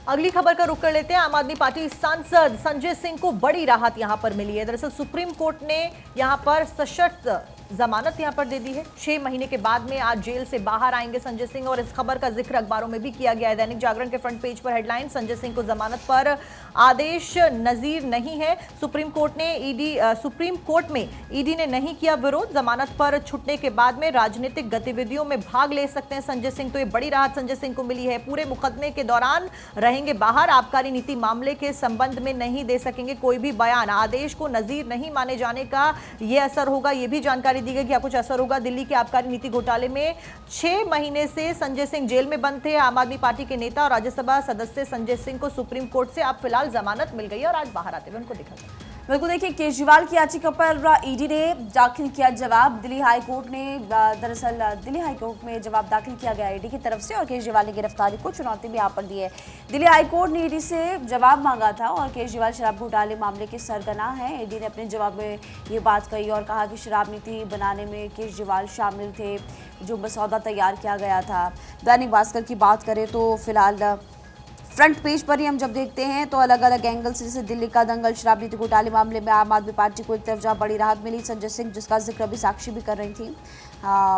अगली खबर का रुख कर लेते हैं। आम आदमी पार्टी सांसद संजय सिंह को बड़ी राहत यहां पर मिली है। दरअसल सुप्रीम कोर्ट ने यहां पर सशर्त जमानत यहां पर दे दी है। 6 महीने के बाद में आज जेल से बाहर आएंगे संजय सिंह, और इस खबर का जिक्र अखबारों में भी किया गया है। दैनिक जागरण के फ्रंट पेज पर हेडलाइन, संजय सिंह को जमानत पर आदेश नजीर नहीं है। सुप्रीम कोर्ट में ईडी ने नहीं किया विरोध। जमानत पर छुटने के बाद में राजनीतिक गतिविधियों में भाग ले सकते हैं संजय सिंह। तो ये बड़ी राहत संजय सिंह को मिली है। पूरे मुकदमे के दौरान रहेंगे बाहर, आबकारी नीति मामले के संबंध में नहीं दे सकेंगे कोई भी बयान। आदेश को नजीर नहीं माने जाने का यह असर होगा, यह भी जानकारी दी गई। क्या कुछ असर होगा? दिल्ली के आबकारी नीति घोटाले में 6 महीने से संजय सिंह जेल में बंद थे। आम आदमी पार्टी के नेता और राज्यसभा सदस्य संजय सिंह को सुप्रीम कोर्ट से अब फिलहाल जमानत मिल गई है और आज बाहर आते हुए उनको दिखा गया। बिल्कुल, देखिए केजरीवाल की याचिका पर ईडी ने दाखिल किया जवाब। दिल्ली हाई कोर्ट ने दरअसल दिल्ली हाई कोर्ट में जवाब दाखिल किया गया ईडी की तरफ से, और केजरीवाल ने गिरफ्तारी को चुनौती भी यहाँ पर दी है। दिल्ली हाई कोर्ट ने ईडी से जवाब मांगा था और केजरीवाल शराब घोटाले मामले के सरगना है। ईडी ने अपने जवाब में ये बात कही और कहा कि शराब नीति बनाने में केजरीवाल शामिल थे, जो मसौदा तैयार किया गया था। दैनिक भास्कर की बात करें तो फिलहाल फ्रंट पेज पर ही हम जब देखते हैं तो अलग अलग एंगल से, जैसे दिल्ली का दंगल, शराब नीति घोटाले मामले में आम आदमी पार्टी को एक तरफ जहाँ बड़ी राहत मिली, संजय सिंह जिसका जिक्र अभी साक्षी भी कर रही थी,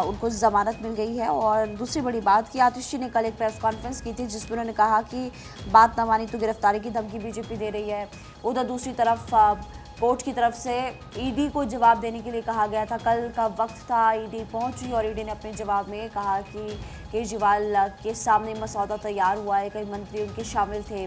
उनको जमानत मिल गई है। और दूसरी बड़ी बात कि आतिशी ने कल एक प्रेस कॉन्फ्रेंस की थी जिसमें उन्होंने कहा कि बात न मानी तो गिरफ्तारी की धमकी बीजेपी दे रही है। उधर दूसरी तरफ कोर्ट की तरफ से ईडी को जवाब देने के लिए कहा गया था। कल का वक्त था, ईडी पहुंची और ईडी ने अपने जवाब में कहा कि केजरीवाल के सामने मसौदा तैयार हुआ है, कई मंत्री उनके शामिल थे।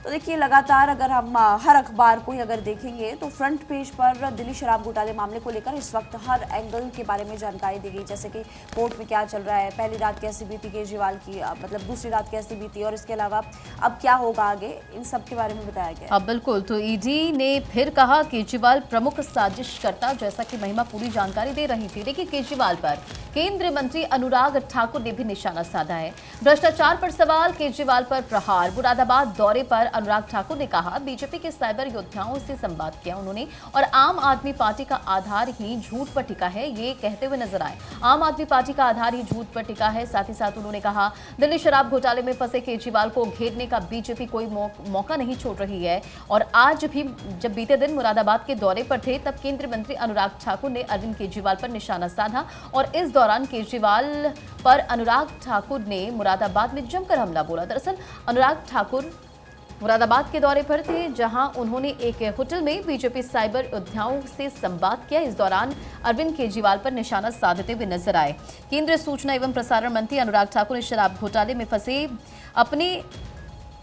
तो देखिए लगातार अगर हम हर अखबार को ही अगर देखेंगे तो फ्रंट पेज पर दिल्ली शराब घोटाले मामले को लेकर इस वक्त हर एंगल के बारे में जानकारी दी गई, जैसे कि कोर्ट में क्या चल रहा है, पहली रात कैसी बीती केजरीवाल की, मतलब दूसरी रात कैसी बीती, और इसके अलावा अब क्या होगा आगे, इन सब के बारे में बताया गया। अब बिल्कुल, तो ईडी ने फिर कहा केजरीवाल प्रमुख साजिशकर्ता, जैसा कि महिमा पूरी जानकारी दे रही थी। देखिए केजरीवाल पर केंद्रीय मंत्री अनुराग ठाकुर ने भी निशाना साधा है। भ्रष्टाचार पर सवाल, केजरीवाल पर प्रहार। मुरादाबाद दौरे पर अनुराग ठाकुर ने कहा बीजेपी के साइबर योद्धाओं से संवाद किया उन्होंने, और आम आदमी पार्टी का आधार ही झूठ पर टिका है, ये कहते हुए नजर आए। आम आदमी पार्टी का आधार ही झूठ पर टिका है। साथ ही साथ उन्होंने कहा दिल्ली शराब घोटाले में फंसे केजरीवाल को घेरने का बीजेपी कोई मौका नहीं छोड़ रही है। और आज भी जब बीते दिन मुरादाबाद के दौरे पर थे तब केंद्रीय मंत्री अनुराग ठाकुर ने अरविंद केजरीवाल पर निशाना साधा, और इस दौरान केजरीवाल पर अनुराग ठाकुर ने मुरादाबाद में जमकर हमला बोला। दरअसल अनुराग ठाकुर मुरादाबाद के दौरे पर थे, जहां उन्होंने एक होटल में बीजेपी साइबर योद्धाओं से संवाद किया। इस दौरान अरविंद केजरीवाल पर निशाना साधते हुए नजर आए। केंद्रीय सूचना एवं प्रसारण मंत्री अनुराग ठाकुर ने शराब घोटाले में फंसे अपने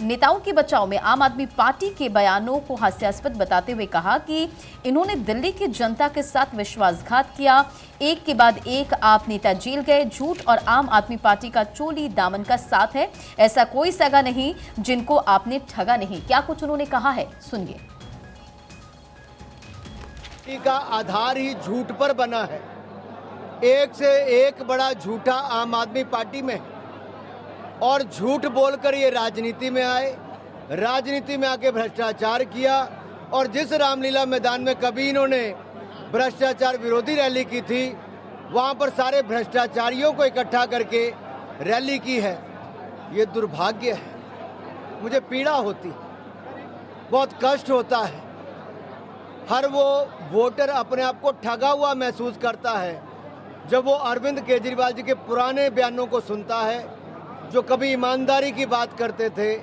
नेताओं के बचाव में आम आदमी पार्टी के बयानों को हास्यास्पद बताते हुए कहा कि इन्होंने दिल्ली की जनता के साथ विश्वासघात किया। एक के बाद एक आप नेता जेल गए। झूठ और आम आदमी पार्टी का चोली दामन का साथ है। ऐसा कोई सगा नहीं जिनको आपने ठगा नहीं। क्या कुछ उन्होंने कहा है, सुनिए। का आधार ही झूठ पर बना है। एक से एक बड़ा झूठा आम आदमी पार्टी में है, और झूठ बोलकर ये राजनीति में आए, राजनीति में आके भ्रष्टाचार किया। और जिस रामलीला मैदान में कभी इन्होंने भ्रष्टाचार विरोधी रैली की थी, वहां पर सारे भ्रष्टाचारियों को इकट्ठा करके रैली की है। ये दुर्भाग्य है, मुझे पीड़ा होती, बहुत कष्ट होता है। हर वो वोटर अपने आप को ठगा हुआ महसूस करता है जब वो अरविंद केजरीवाल जी के पुराने बयानों को सुनता है, जो कभी ईमानदारी की बात करते थे,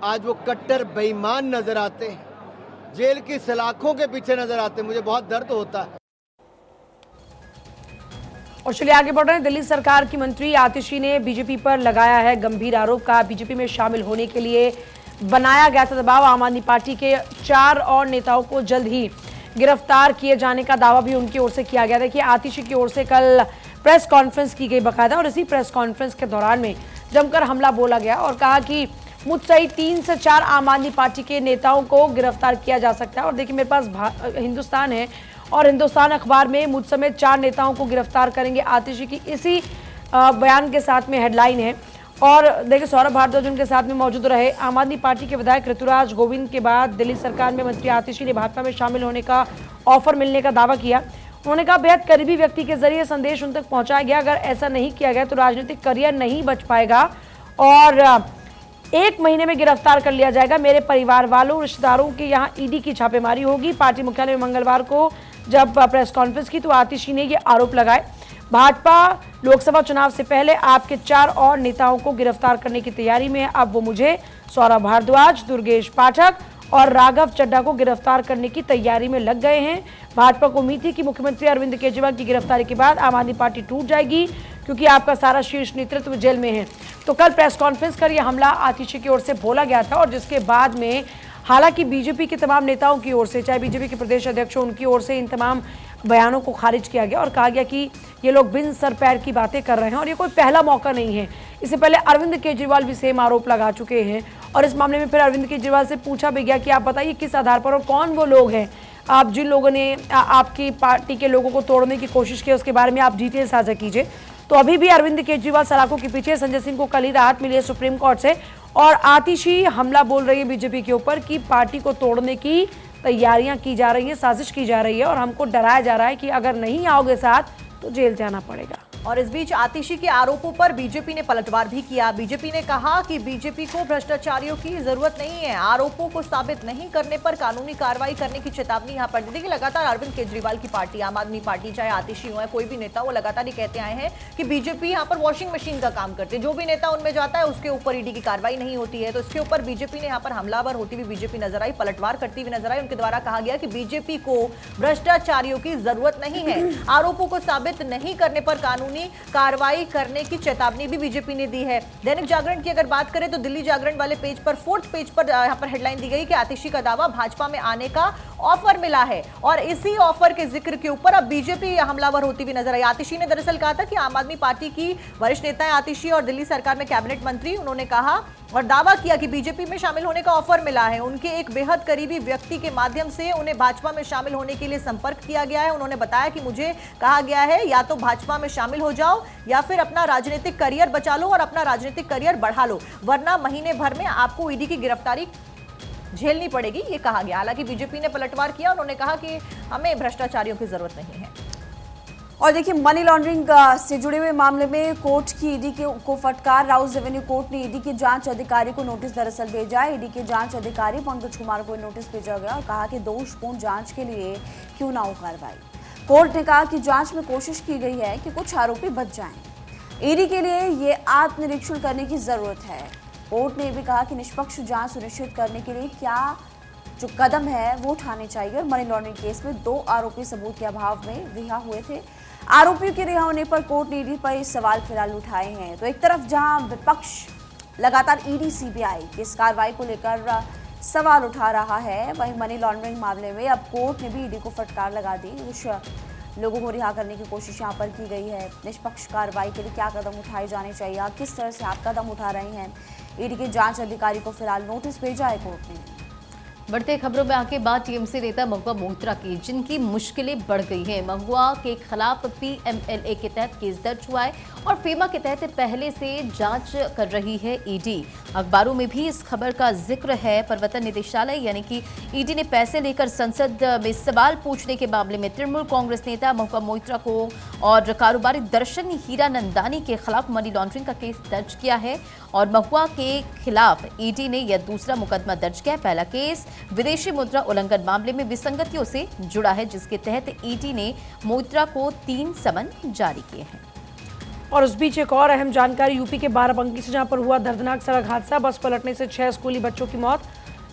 आज वो कट्टर बेईमान नजर आते हैं, जेल की सलाखों के पीछे नजर आते हैं। मुझे बहुत दर्द होता है। और चलिए आगे बढ़ रहे हैं। दिल्ली सरकार की मंत्री आतिशी ने बीजेपी पर लगाया है गंभीर आरोप। का बीजेपी में शामिल होने के लिए बनाया गया था दबाव। आम आदमी पार्टी के 4 और नेताओं को जल्द ही गिरफ्तार किए जाने का दावा भी उनकी ओर से किया गया। देखिए आतिशी की ओर से कल प्रेस कॉन्फ्रेंस की गई बकायदा, और इसी प्रेस कॉन्फ्रेंस के दौरान में जमकर हमला बोला गया और कहा कि मुझ सहित 3 से 4 आम आदमी पार्टी के नेताओं को गिरफ्तार किया जा सकता है। और देखिए मेरे पास हिंदुस्तान है, और हिंदुस्तान अखबार में मुझ समेत 4 नेताओं को गिरफ्तार करेंगे आतिशी की इसी बयान के साथ में हेडलाइन है। और देखिए सौरभ भारद्वाज उनके साथ में मौजूद रहे। आम आदमी पार्टी के विधायक ऋतुराज गोविंद के बाद दिल्ली सरकार में मंत्री आतिशी ने भाजपा में शामिल होने का ऑफर मिलने का दावा किया। उन्होंने कहा बेहद करीबी व्यक्ति के जरिए संदेश उन तक पहुंचाया गया। अगर ऐसा नहीं किया गया तो राजनीतिक करियर नहीं बच पाएगा। और 1 महीने में गिरफ्तार कर लिया जाएगा। मेरे परिवार वालों, रिश्तेदारों के यहाँ ईडी की छापेमारी होगी। पार्टी मुख्यालय में मंगलवार को जब प्रेस कॉन्फ्रेंस की तो आतिशी ने ये आरोप लगाए। भाजपा लोकसभा चुनाव से पहले आपके 4 और नेताओं को गिरफ्तार करने की तैयारी में है। अब वो मुझे, सौरभ भारद्वाज, दुर्गेश पाठक और राघव चड्ढा को गिरफ्तार करने की तैयारी में लग गए हैं। भाजपा को उम्मीद थी कि मुख्यमंत्री अरविंद केजरीवाल की गिरफ्तारी के बाद आम आदमी पार्टी टूट जाएगी, क्योंकि आपका सारा शीर्ष नेतृत्व जेल में है। तो कल प्रेस कॉन्फ्रेंस कर यह हमला आतिशी की ओर से बोला गया था और जिसके बाद में हालांकि बीजेपी के तमाम नेताओं की ओर से, चाहे बीजेपी के प्रदेश अध्यक्ष हो, उनकी ओर से इन तमाम बयानों को खारिज किया गया और कहा गया कि ये लोग बिन सर पैर की बातें कर रहे हैं और ये कोई पहला मौका नहीं है। इससे पहले अरविंद केजरीवाल भी सेम आरोप लगा चुके हैं और इस मामले में फिर अरविंद केजरीवाल से पूछा भी गया कि आप बताइए किस आधार पर और कौन वो लोग हैं, आप जिन लोगों ने आपकी पार्टी के लोगों को तोड़ने की कोशिश की, उसके बारे में आप डिटेल साझा कीजिए। तो अभी भी अरविंद केजरीवाल सलाखों के पीछे। संजय सिंह को कल ही राहत मिली है सुप्रीम कोर्ट से और आतिशी हमला बोल रही है बीजेपी के ऊपर कि पार्टी को तोड़ने की तैयारियां की जा रही हैं, साजिश की जा रही है और हमको डराया जा रहा है कि अगर नहीं आओगे साथ तो जेल जाना पड़ेगा। और इस बीच आतिशी के आरोपों पर बीजेपी ने पलटवार भी किया। बीजेपी ने कहा कि बीजेपी को भ्रष्टाचारियों की जरूरत नहीं है। आरोपों को साबित नहीं करने पर कानूनी कार्रवाई करने की चेतावनी यहां पर दी। देखिए, लगातार अरविंद केजरीवाल की पार्टी, आम आदमी पार्टी, चाहे आतिशी हो, कोई भी नेता, वो लगातार ये कहते आए हैं कि बीजेपी यहां पर वॉशिंग मशीन का काम करती है। जो भी नेता उनमें जाता है उसके ऊपर ईडी की कार्रवाई नहीं होती है। तो इसके ऊपर बीजेपी ने यहाँ पर हमलावर होती हुई बीजेपी नजर आई, पलटवार करती हुई नजर आई। उनके द्वारा कहा गया कि बीजेपी को भ्रष्टाचारियों की जरूरत नहीं है। आरोपों को साबित नहीं करने पर कानूनी कार्रवाई करने की चेतावनी भी बीजेपी ने दी है। दैनिक जागरण की अगर बात करें तो दिल्ली जागरण वाले पेज पर 4th पेज पर यहां पर हेडलाइन दी गई कि आतिशी का दावा भाजपा में आने का ऑफर मिला है और इसी ऑफर के जिक्र के ऊपर अब बीजेपी हमलावर होती हुई नजर आई। आतिशी ने दरअसल कहा था कि आम आदमी पार्टी की वरिष्ठ नेता है आतिशी और दिल्ली सरकार में कैबिनेट मंत्री। उन्होंने कहा और दावा किया कि बीजेपी में शामिल होने का ऑफर मिला है। उनके एक बेहद करीबी व्यक्ति के माध्यम से उन्हें भाजपा में शामिल होने के लिए संपर्क किया गया है। उन्होंने बताया कि मुझे कहा गया है या तो भाजपा में शामिल हो जाओ या फिर अपना राजनीतिक करियर बचा लो और अपना राजनीतिक करियर बढ़ा लो, वरना महीने भर में आपको ईडी की गिरफ्तारी झेलनी पड़ेगी, ये कहा गया। हालांकि बीजेपी ने पलटवार किया, उन्होंने कहा कि हमें भ्रष्टाचारियों की जरूरत नहीं है। और देखिए, मनी लॉन्ड्रिंग से जुड़े हुए मामले में कोर्ट की ईडी को फटकार। राउस रेवेन्यू कोर्ट ने ईडी के जांच अधिकारी को नोटिस दरअसल भेजा है। ईडी के जांच अधिकारी पंकज कुमार को नोटिस भेजा गया और कहा कि दोषपूर्ण जांच के लिए क्यों ना हो कार्रवाई। कोर्ट ने कहा कि जांच में कोशिश की गई है कि कुछ आरोपी बच जाएं। ईडी के लिए ये आत्मनिरीक्षण करने की जरूरत है। कोर्ट ने भी कहा कि निष्पक्ष जांच सुनिश्चित करने के लिए क्या जो कदम है वो उठाने चाहिए। और मनी लॉन्ड्रिंग केस में 2 आरोपी सबूत के अभाव में रिहा हुए थे। आरोपियों के रिहा होने पर कोर्ट ने ईडी पर सवाल फिलहाल उठाए हैं। तो एक तरफ जहां विपक्ष लगातार ईडी सीबीआई की इस कार्रवाई को लेकर सवाल उठा रहा है, वहीं मनी लॉन्ड्रिंग मामले में अब कोर्ट ने भी ईडी को फटकार लगा दी। कुछ लोगों को रिहा करने की कोशिश यहाँ पर की गई है। निष्पक्ष कार्रवाई के लिए क्या कदम उठाए जाने चाहिए, किस तरह से आप कदम उठा रहे हैं। ईडी के जांच अधिकारी को फिलहाल नोटिस भेजा है कोर्ट ने। बढ़ते खबरों में आगे बात टीएमसी नेता महुआ मोइत्रा की, जिनकी मुश्किलें बढ़ गई हैं। महुआ के खिलाफ पीएमएलए के तहत केस दर्ज हुआ है और फेमा के तहत पहले से जांच कर रही है ईडी। अखबारों में भी इस खबर का जिक्र है। प्रवर्तन निदेशालय यानी कि ईडी ने पैसे लेकर संसद में सवाल पूछने के मामले में तृणमूल कांग्रेस नेता महुआ मोइत्रा को और कारोबारी दर्शन हीरानंदानी के खिलाफ मनी लॉन्ड्रिंग का केस दर्ज किया है और महुआ के खिलाफ ईडी ने यह दूसरा मुकदमा दर्ज किया। पहला केस विदेशी मुद्रा उल्लंघन मामले में विसंगतियों से जुड़ा है, जिसके तहत ईडी ने मोइत्रा को 3 समन जारी किए हैं। और उस बीच एक और अहम जानकारी, यूपी के बाराबंकी से जहां पर हुआ दर्दनाक सड़क हादसा, बस पलटने से 6 स्कूली बच्चों की मौत।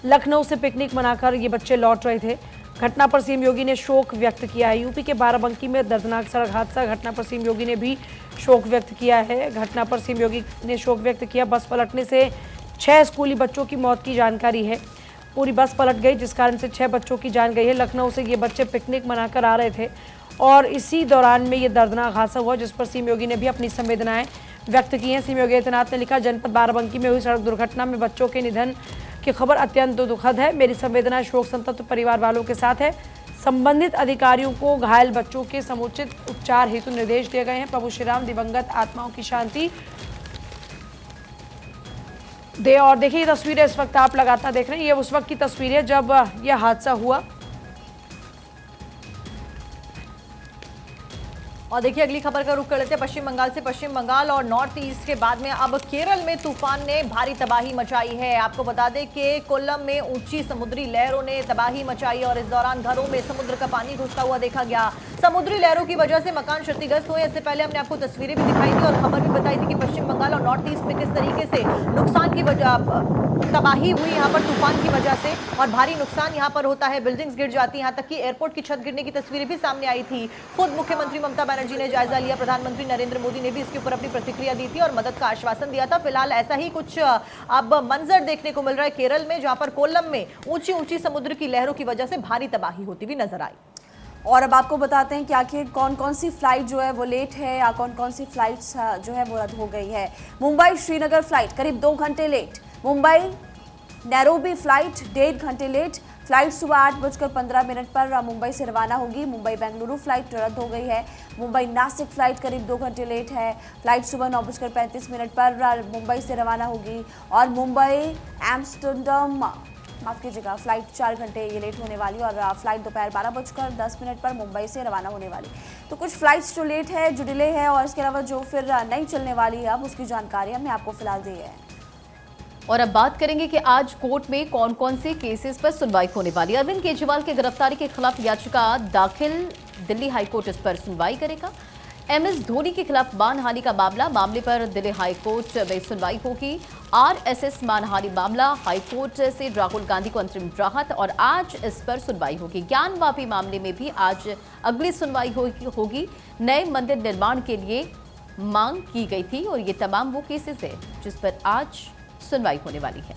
लखनऊ से पिकनिक मनाकर ये बच्चे लौट रहे थे। घटना पर सीएम योगी ने शोक व्यक्त किया है। यूपी के बाराबंकी में दर्दनाक सड़क हादसा, घटना पर सीएम योगी ने भी शोक व्यक्त किया है। घटना पर सीएम योगी ने शोक व्यक्त किया। बस पलटने से 6 स्कूली बच्चों की मौत की जानकारी है। पूरी बस पलट गई, जिस कारण से 6 बच्चों की जान गई है। लखनऊ से ये बच्चे पिकनिक मनाकर आ रहे थे और इसी दौरान में ये दर्दनाक हादसा हुआ, जिस पर सीएम योगी ने भी अपनी संवेदनाएं व्यक्त की हैं। सीएम योगी आदित्यनाथ ने लिखा, जनपद बाराबंकी में हुई सड़क दुर्घटना में बच्चों के निधन की खबर अत्यंत दुखद है। मेरी संवेदनाएं शोक संतप्त परिवार वालों के साथ है। संबंधित अधिकारियों को घायल बच्चों के समुचित उपचार हेतु निर्देश दिए गए हैं। प्रभु श्री राम दिवंगत आत्माओं की शांति दे। और देखिए, ये तस्वीरें इस वक्त आप लगातार देख रहे हैं, ये उस वक्त की तस्वीर है जब यह हादसा हुआ। और देखिए अगली खबर का रुख कर लेते हैं पश्चिम बंगाल से। पश्चिम बंगाल और नॉर्थ ईस्ट के बाद में अब केरल में तूफान ने भारी तबाही मचाई है। आपको बता दें कि कोल्लम में ऊंची समुद्री लहरों ने तबाही मचाई और इस दौरान घरों में समुद्र का पानी घुसता हुआ देखा गया। समुद्री लहरों की वजह से मकान क्षतिग्रस्त हुए। इससे पहले हमने आपको तस्वीरें भी दिखाई थी और खबर भी बताई थी कि पश्चिम बंगाल और नॉर्थ ईस्ट में किस तरीके से नुकसान की वजह तबाही हुई यहाँ पर तूफान की वजह से, और भारी नुकसान यहाँ पर होता है, बिल्डिंग्स गिर जाती हैं, यहाँ तक कि एयरपोर्ट की छत गिरने की तस्वीरें भी सामने आई थी। खुद मुख्यमंत्री ममता बनर्जी ने जायजा लिया, प्रधानमंत्री नरेंद्र मोदी ने भी इसके ऊपर अपनी प्रतिक्रिया दी थी और मदद का आश्वासन दिया था। फिलहाल ऐसा ही कुछ अब मंजर देखने को मिल रहा है केरल में, जहां पर कोल्लम में ऊंची ऊंची समुद्र की लहरों की वजह से भारी तबाही होती हुई नजर आई। और अब आपको बताते हैं कि आखिर कौन कौन सी फ्लाइट जो है वो लेट है या कौन कौन सी फ्लाइट्स जो है वो रद्द हो गई है। मुंबई श्रीनगर फ्लाइट करीब 2 घंटे लेट, मुंबई नैरोबी फ्लाइट 1.5 घंटे लेट, फ्लाइट सुबह 8:15 पर मुंबई से रवाना होगी। मुंबई बेंगलुरु फ्लाइट रद्द हो गई है। मुंबई नासिक फ्लाइट करीब 2 घंटे लेट है, फ्लाइट सुबह 9:35 पर मुंबई से रवाना होगी। और मुंबई एम्स्टर्डम माफ कीजिएगा फ्लाइट 4 घंटे ये लेट होने वाली और फ्लाइट दोपहर 12:10 पर मुंबई से रवाना होने वाली। तो कुछ फ्लाइट्स जो लेट है, जो डिले है, और इसके अलावा जो फिर नहीं चलने वाली है, अब उसकी जानकारी हमने आपको फिलहाल दी है। और अब बात करेंगे कि आज कोर्ट में कौन कौन से केसेस पर सुनवाई होने वाली है। अरविंद केजरीवाल की गिरफ्तारी के खिलाफ याचिका दाखिल, दिल्ली हाईकोर्ट इस पर सुनवाई करेगा। MS धोनी के खिलाफ मानहानि का मामले पर दिल्ली हाईकोर्ट में सुनवाई होगी। RSS मानहानि मामला, हाईकोर्ट से राहुल गांधी को अंतरिम राहत और आज इस पर सुनवाई होगी। ज्ञान वापी मामले में भी आज अगली सुनवाई होगी। नए मंदिर निर्माण के लिए मांग की गई थी और ये तमाम वो केसेस है जिस पर आज सुनवाई होने वाली है।